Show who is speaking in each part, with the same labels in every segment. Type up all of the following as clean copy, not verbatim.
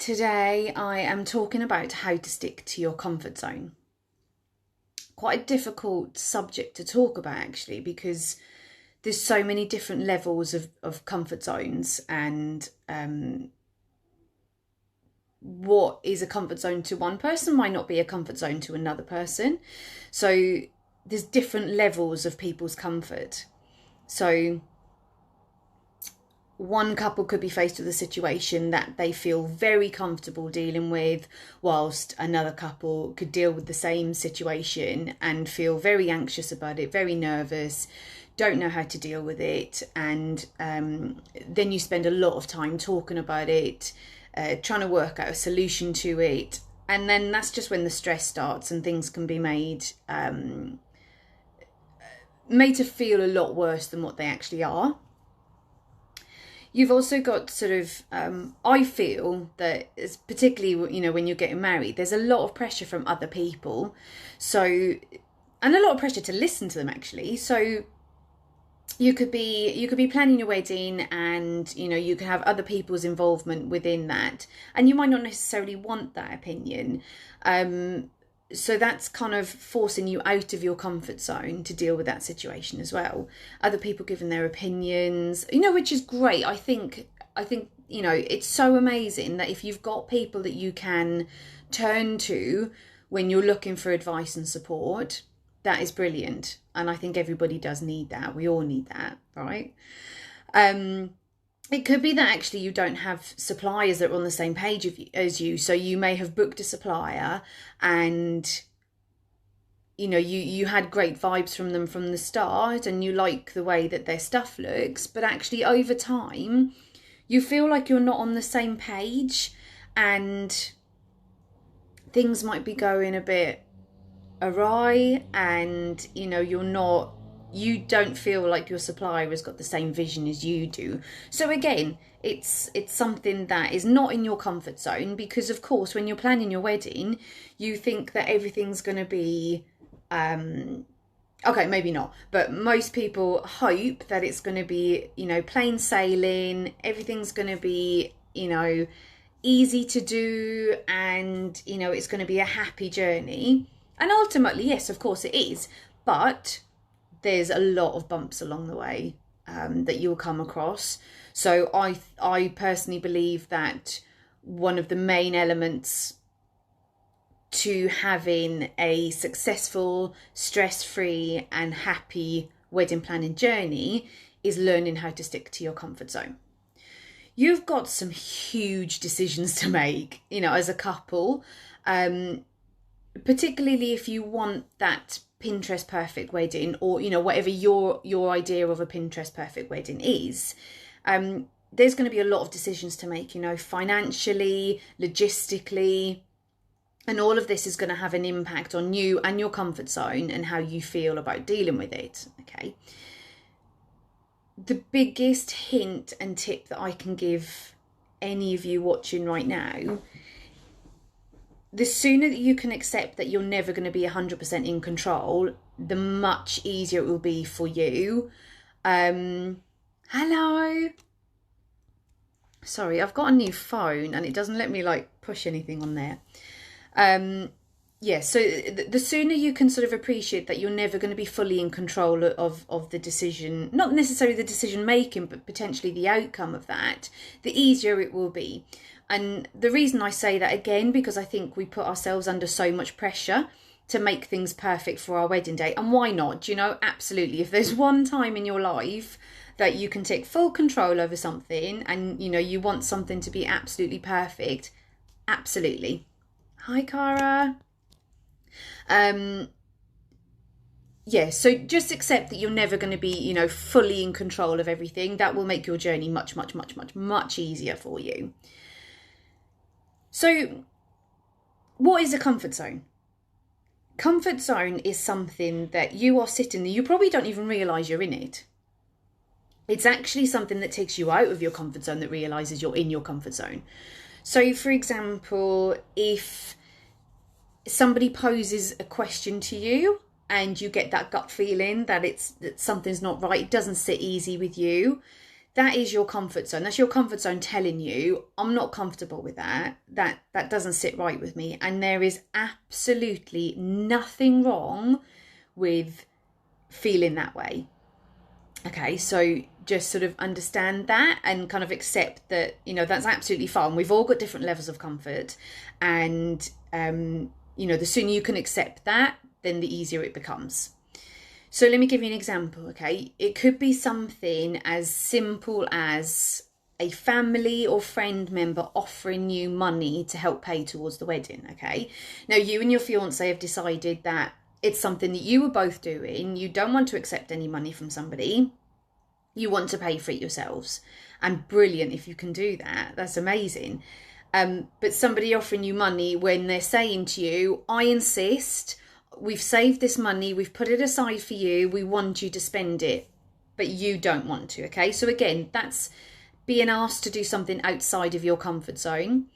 Speaker 1: Today I am talking about how to stick to your comfort zone. Quite a difficult subject to talk about actually, because there's so many different levels of comfort zones, and what is a comfort zone to one person might not be a comfort zone to another person. So there's different levels of people's comfort. So one couple could be faced with a situation that they feel very comfortable dealing with, whilst another couple could deal with the same situation and feel very anxious about it, very nervous, don't know how to deal with it. And then you spend a lot of time talking about it, trying to work out a solution to it. And then that's just when the stress starts and things can be made to feel a lot worse than what they actually are. You've also got sort of, I feel that it's particularly, when you're getting married, there's a lot of pressure from other people. So, and a lot of pressure to listen to them actually. So you could be planning your wedding, and, you could have other people's involvement within that. And you might not necessarily want that opinion. So that's kind of forcing you out of your comfort zone to deal with that situation as well. Other people giving their opinions, which is great. I think, it's so amazing that if you've got people that you can turn to when you're looking for advice and support, that is brilliant. And I think everybody does need that. We all need that, right? It could be that actually you don't have suppliers that are on the same page as you. So you may have booked a supplier and, you had great vibes from them from the start and you like the way that their stuff looks. But actually over time, you feel like you're not on the same page and things might be going a bit awry, and, you don't feel like your supplier has got the same vision as you do. So again, it's something that is not in your comfort zone, because of course when you're planning your wedding, you think that everything's going to be okay, maybe not, but most people hope that it's going to be, plain sailing, everything's going to be, easy to do, and, it's going to be a happy journey. And ultimately, yes, of course it is, but there's a lot of bumps along the way that you'll come across. So I personally believe that one of the main elements to having a successful, stress-free and happy wedding planning journey is learning how to stick to your comfort zone. You've got some huge decisions to make, as a couple, particularly if you want that Pinterest perfect wedding, or whatever your idea of a Pinterest perfect wedding is. There's going to be a lot of decisions to make, financially, logistically, and all of this is going to have an impact on you and your comfort zone and how you feel about dealing with it. Okay, the biggest hint and tip that I can give any of you watching right now: the sooner that you can accept that you're never going to be 100% in control, the much easier it will be for you. Hello. Sorry, I've got a new phone and it doesn't let me push anything on there. So the sooner you can sort of appreciate that you're never going to be fully in control of the decision, not necessarily the decision making, but potentially the outcome of that, the easier it will be. And the reason I say that, again, because I think we put ourselves under so much pressure to make things perfect for our wedding day. And why not? Absolutely. If there's one time in your life that you can take full control over something and, you want something to be absolutely perfect, absolutely. Hi, Cara. So just accept that you're never going to be, fully in control of everything. That will make your journey much, much, much, much, much easier for you. So what is a comfort zone? Comfort zone is something that you are sitting there, you probably don't even realise you're in it. It's actually something that takes you out of your comfort zone that realises you're in your comfort zone. So, for example, if somebody poses a question to you and you get that gut feeling that something's not right, it doesn't sit easy with you, that is your comfort zone. That's your comfort zone telling you, I'm not comfortable with that. That doesn't sit right with me. And there is absolutely nothing wrong with feeling that way. Okay, so just sort of understand that and kind of accept that, you know, that's absolutely fine. We've all got different levels of comfort. And, you know, the sooner you can accept that, then the easier it becomes. So let me give you an example, okay? It could be something as simple as a family or friend member offering you money to help pay towards the wedding, okay? Now, you and your fiance have decided that it's something that you were both doing. You don't want to accept any money from somebody. You want to pay for it yourselves. And brilliant if you can do that. That's amazing. But somebody offering you money when they're saying to you, I insist, we've saved this money, we've put it aside for you, we want you to spend it, but you don't want to, okay? So again, that's being asked to do something outside of your comfort zone.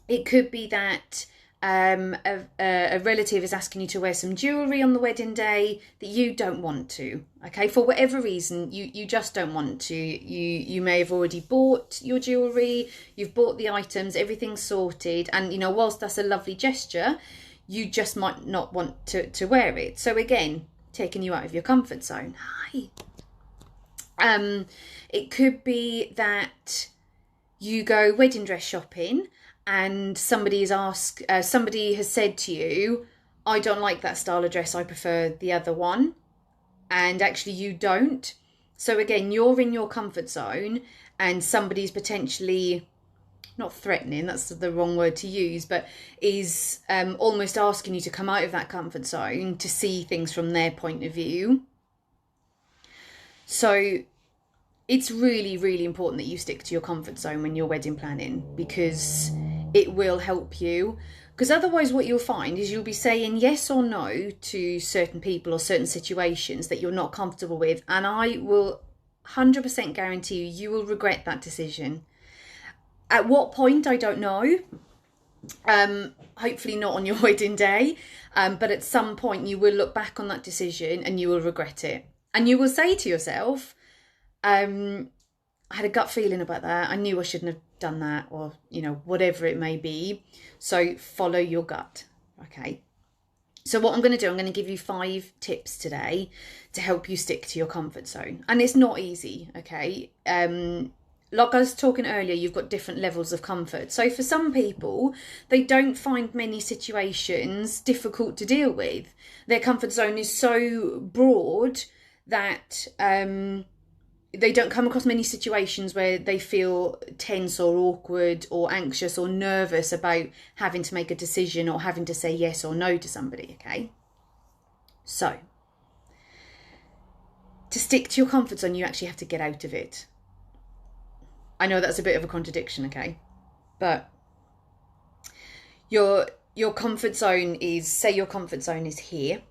Speaker 1: It could be that a relative is asking you to wear some jewellery on the wedding day that you don't want to, okay? For whatever reason, you just don't want to. You may have already bought your jewellery, you've bought the items, everything's sorted, and, you know, whilst that's a lovely gesture, you just might not want to wear it. So again, taking you out of your comfort zone. Hi. It could be that you go wedding dress shopping and somebody has said to you, I don't like that style of dress, I prefer the other one. And actually you don't. So again, you're in your comfort zone and somebody's potentially, not threatening, that's the wrong word to use, but is almost asking you to come out of that comfort zone to see things from their point of view. So it's really, really important that you stick to your comfort zone when you're wedding planning, because it will help you. Because otherwise what you'll find is you'll be saying yes or no to certain people or certain situations that you're not comfortable with. And I will 100% guarantee you will regret that decision. At what point, I don't know. Hopefully not on your wedding day. But at some point you will look back on that decision and you will regret it. And you will say to yourself, I had a gut feeling about that. I knew I shouldn't have done that, or, you know, whatever it may be. So follow your gut. Okay. So what I'm going to do, I'm going to give you 5 tips today to help you stick to your comfort zone. And it's not easy. Okay. Like I was talking earlier, you've got different levels of comfort. So for some people, they don't find many situations difficult to deal with. Their comfort zone is so broad that they don't come across many situations where they feel tense or awkward or anxious or nervous about having to make a decision or having to say yes or no to somebody, okay? So, to stick to your comfort zone, you actually have to get out of it. I know that's a bit of a contradiction, okay? But your comfort zone is, say your comfort zone is here.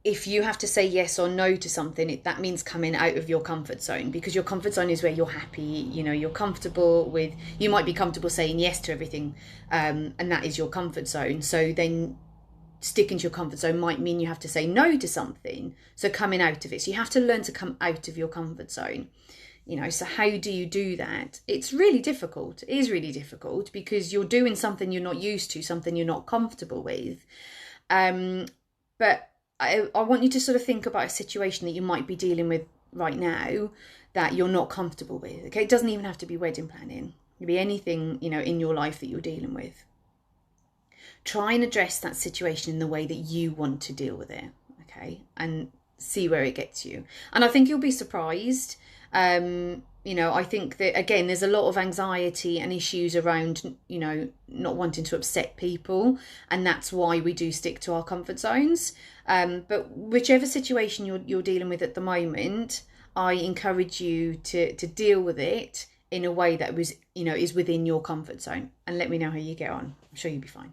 Speaker 1: If you have to say yes or no to something, that means coming out of your comfort zone, because your comfort zone is where you're happy, you know, you're comfortable with, you might be comfortable saying yes to everything, and that is your comfort zone. So then sticking to your comfort zone might mean you have to say no to something. So coming out of it. So you have to learn to come out of your comfort zone. You know, so how do you do that? It's really difficult. It is really difficult because you're doing something you're not used to, something you're not comfortable with. But I want you to sort of think about a situation that you might be dealing with right now that you're not comfortable with. Okay, it doesn't even have to be wedding planning. It could be anything, you know, in your life that you're dealing with. Try and address that situation in the way that you want to deal with it. Okay, and see where it gets you. And I think you'll be surprised. You know, I think that, again, there's a lot of anxiety and issues around, you know, not wanting to upset people. And that's why we do stick to our comfort zones. But whichever situation you're dealing with at the moment, I encourage you to deal with it in a way that was, you know, is within your comfort zone. And let me know how you get on. I'm sure you'll be fine.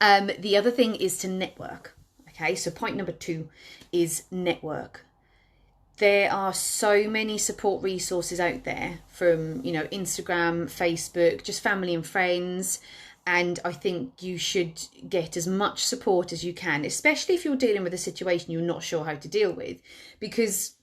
Speaker 1: The other thing is to network. Okay, so point number 2 is network. There are so many support resources out there from, you know, Instagram, Facebook, just family and friends. And I think you should get as much support as you can, especially if you're dealing with a situation you're not sure how to deal with. Because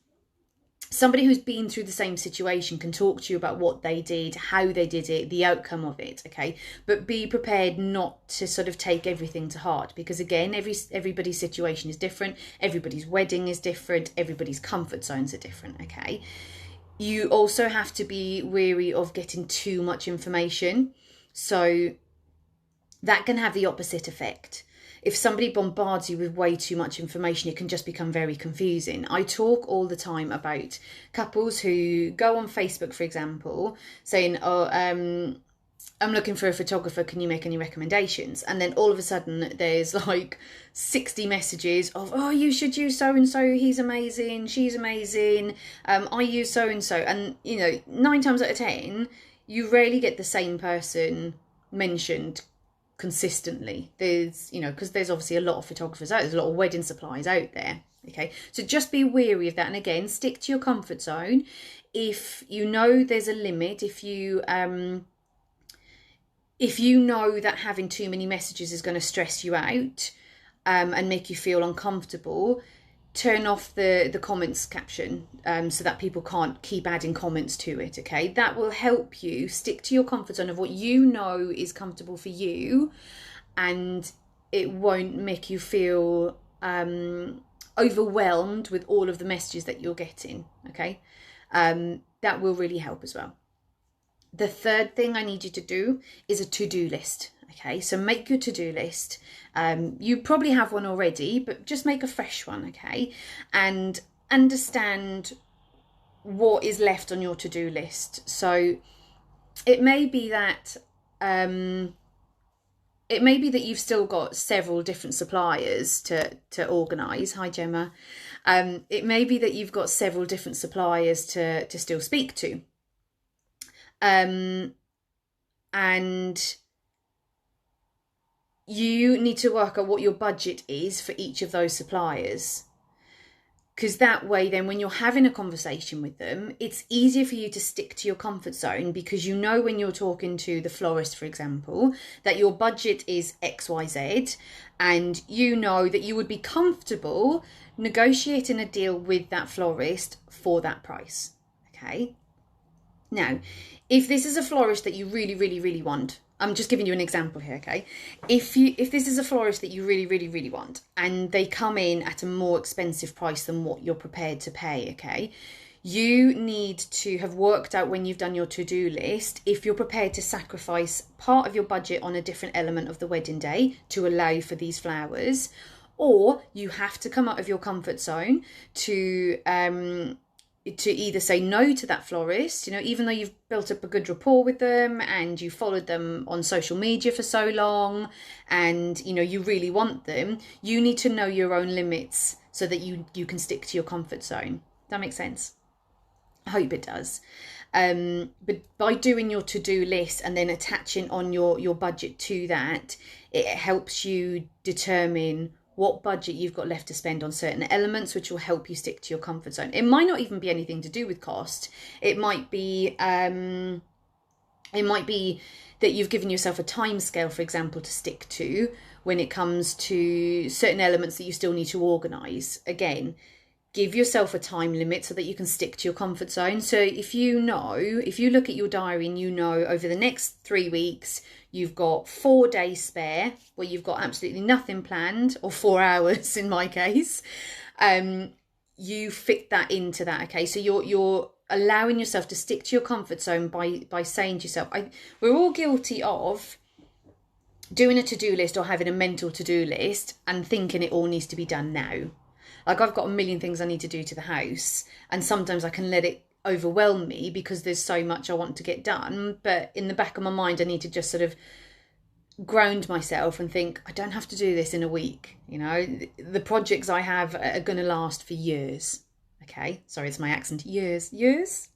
Speaker 1: somebody who's been through the same situation can talk to you about what they did, how they did it, the outcome of it, okay? But be prepared not to sort of take everything to heart, because again, everybody's situation is different, everybody's wedding is different, everybody's comfort zones are different, okay? You also have to be wary of getting too much information. So that can have the opposite effect. If somebody bombards you with way too much information, it can just become very confusing. I talk all the time about couples who go on Facebook, for example, saying, oh, I'm looking for a photographer, can you make any recommendations? And then all of a sudden there's like 60 messages of, oh, you should use so-and-so, he's amazing, she's amazing, I use so-and-so. And, you know, 9 times out of 10, you rarely get the same person mentioned consistently. There's, you know, because there's obviously a lot of photographers out, there's a lot of wedding supplies out there, okay? So just be wary of that, and again, stick to your comfort zone. If you know there's a limit, if you know that having too many messages is going to stress you out and make you feel uncomfortable, turn off the comments caption so that people can't keep adding comments to it, okay? That will help you stick to your comfort zone of what you know is comfortable for you, and it won't make you feel overwhelmed with all of the messages that you're getting, okay? That will really help as well. The third thing I need you to do is a to-do list. Okay, so make your to-do list. You probably have one already, but just make a fresh one, okay? And understand what is left on your to-do list. So it may be that you've still got several different suppliers to organise. Hi, Gemma. It may be that you've got several different suppliers to still speak to. And you need to work out what your budget is for each of those suppliers, because that way then when you're having a conversation with them, it's easier for you to stick to your comfort zone, because you know when you're talking to the florist, for example, that your budget is XYZ, and you know that you would be comfortable negotiating a deal with that florist for that price, okay? Now, if this is a florist that you really, really, really want, I'm just giving you an example here, okay? If this is a florist that you really, really, really want, and they come in at a more expensive price than what you're prepared to pay, okay? You need to have worked out, when you've done your to-do list, if you're prepared to sacrifice part of your budget on a different element of the wedding day to allow for these flowers, or you have to come out of your comfort zone to either say no to that florist, you know, even though you've built up a good rapport with them and you followed them on social media for so long, and, you know, you really want them, you need to know your own limits so that you can stick to your comfort zone. That makes sense? I hope it does. But by doing your to-do list and then attaching on your budget to that, it helps you determine what budget you've got left to spend on certain elements, which will help you stick to your comfort zone. It might not even be anything to do with cost. It might be that you've given yourself a time scale, for example, to stick to when it comes to certain elements that you still need to organise. Again, give yourself a time limit so that you can stick to your comfort zone. So if you look at your diary and you know over the next 3 weeks, you've got 4 days spare where you've got absolutely nothing planned, or 4 hours in my case, you fit that into that, okay? So you're allowing yourself to stick to your comfort zone by saying to yourself, we're all guilty of doing a to-do list or having a mental to-do list and thinking it all needs to be done now. Like, I've got a million things I need to do to the house, and sometimes I can let it overwhelm me because there's so much I want to get done. But in the back of my mind, I need to just sort of ground myself and think, I don't have to do this in a week. You know, the projects I have are going to last for years. Okay, sorry, it's my accent. Years. Years.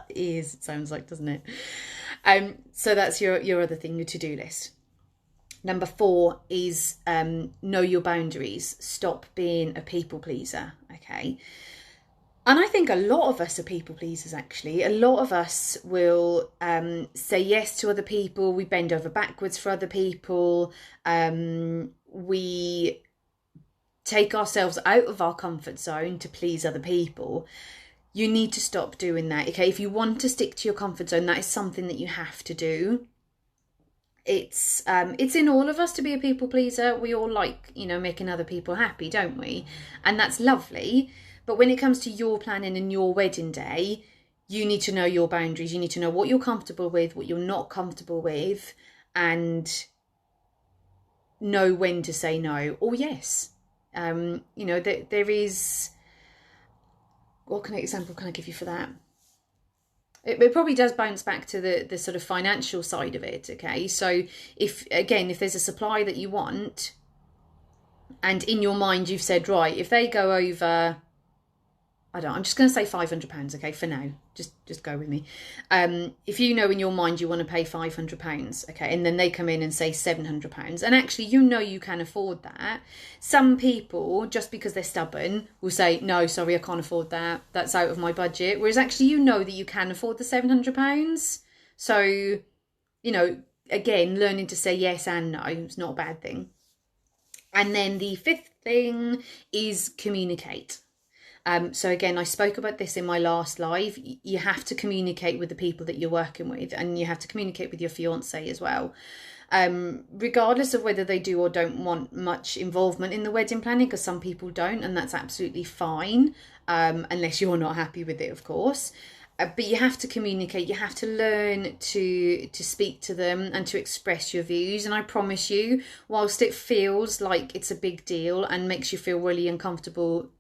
Speaker 1: It sounds like, doesn't it? So that's your other thing, your to-do list. Number 4 is know your boundaries. Stop being a people pleaser, okay? And I think a lot of us are people pleasers, actually. A lot of us will say yes to other people. We bend over backwards for other people. We take ourselves out of our comfort zone to please other people, you need to stop doing that. Okay, if you want to stick to your comfort zone, that is something that you have to do. It's in all of us to be a people pleaser. We all like, you know, making other people happy, don't we? And that's lovely. But when it comes to your planning and your wedding day, you need to know your boundaries. You need to know what you're comfortable with, what you're not comfortable with, and know when to say no or yes. You know, there is, what example can I give you for that? It probably does bounce back to the sort of financial side of it. Okay, so if there's a supply that you want, and in your mind you've said, right, if they go over, I'm just going to say £500, okay, for now. Just go with me. If you know in your mind you want to pay £500, okay, and then they come in and say £700, and actually you know you can afford that. Some people, just because they're stubborn, will say, no, sorry, I can't afford that. That's out of my budget. Whereas actually you know that you can afford the £700. So, you know, again, learning to say yes and no is not a bad thing. And then the fifth thing is communicate. So again, I spoke about this in my last live. You have to communicate with the people that you're working with, and you have to communicate with your fiance as well. Regardless of whether they do or don't want much involvement in the wedding planning, because some people don't, and that's absolutely fine, unless you're not happy with it, of course. But you have to communicate. You have to learn to speak to them and to express your views. And I promise you, whilst it feels like it's a big deal and makes you feel really uncomfortable,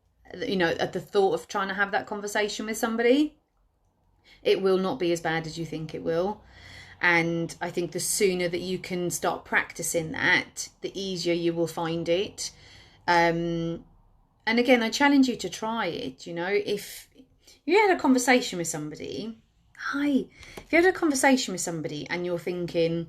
Speaker 1: you know, at the thought of trying to have that conversation with somebody, it will not be as bad as you think it will. And I think the sooner that you can start practicing that, the easier you will find it. And again, I challenge you to try it. You know, if you had a conversation with somebody, if you had a conversation with somebody and you're thinking,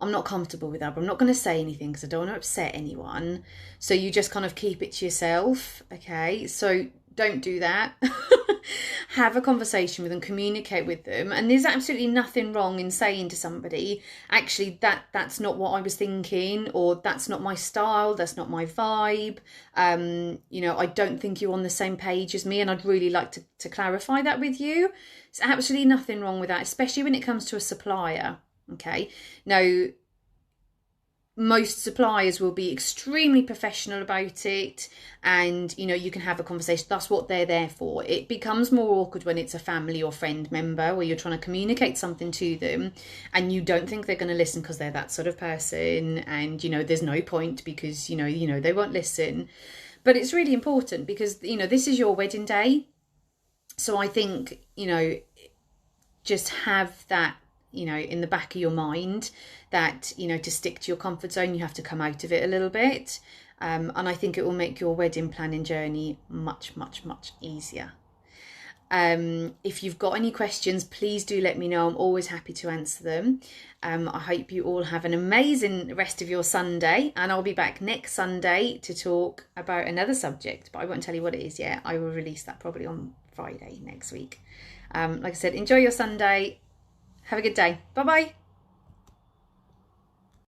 Speaker 1: I'm not comfortable with that, but I'm not going to say anything because I don't want to upset anyone. So you just kind of keep it to yourself. Okay, so don't do that. Have a conversation with them, communicate with them. And there's absolutely nothing wrong in saying to somebody, actually, that's not what I was thinking, or that's not my style, that's not my vibe. You know, I don't think you're on the same page as me, and I'd really like to clarify that with you. There's absolutely nothing wrong with that, especially when it comes to a supplier. Okay, now most suppliers will be extremely professional about it, and you know, you can have a conversation. That's what they're there for. It becomes more awkward when it's a family or friend member where you're trying to communicate something to them and you don't think they're going to listen because they're that sort of person, and you know, there's no point because you know they won't listen. But it's really important because, you know, this is your wedding day. So I think, you know, just have that, you know, in the back of your mind that, you know, to stick to your comfort zone, you have to come out of it a little bit. And I think it will make your wedding planning journey much, much, much easier. If you've got any questions, please do let me know. I'm always happy to answer them. I hope you all have an amazing rest of your Sunday, and I'll be back next Sunday to talk about another subject, but I won't tell you what it is yet. I will release that probably on Friday next week. Like I said, enjoy your Sunday. Have a good day. Bye-bye.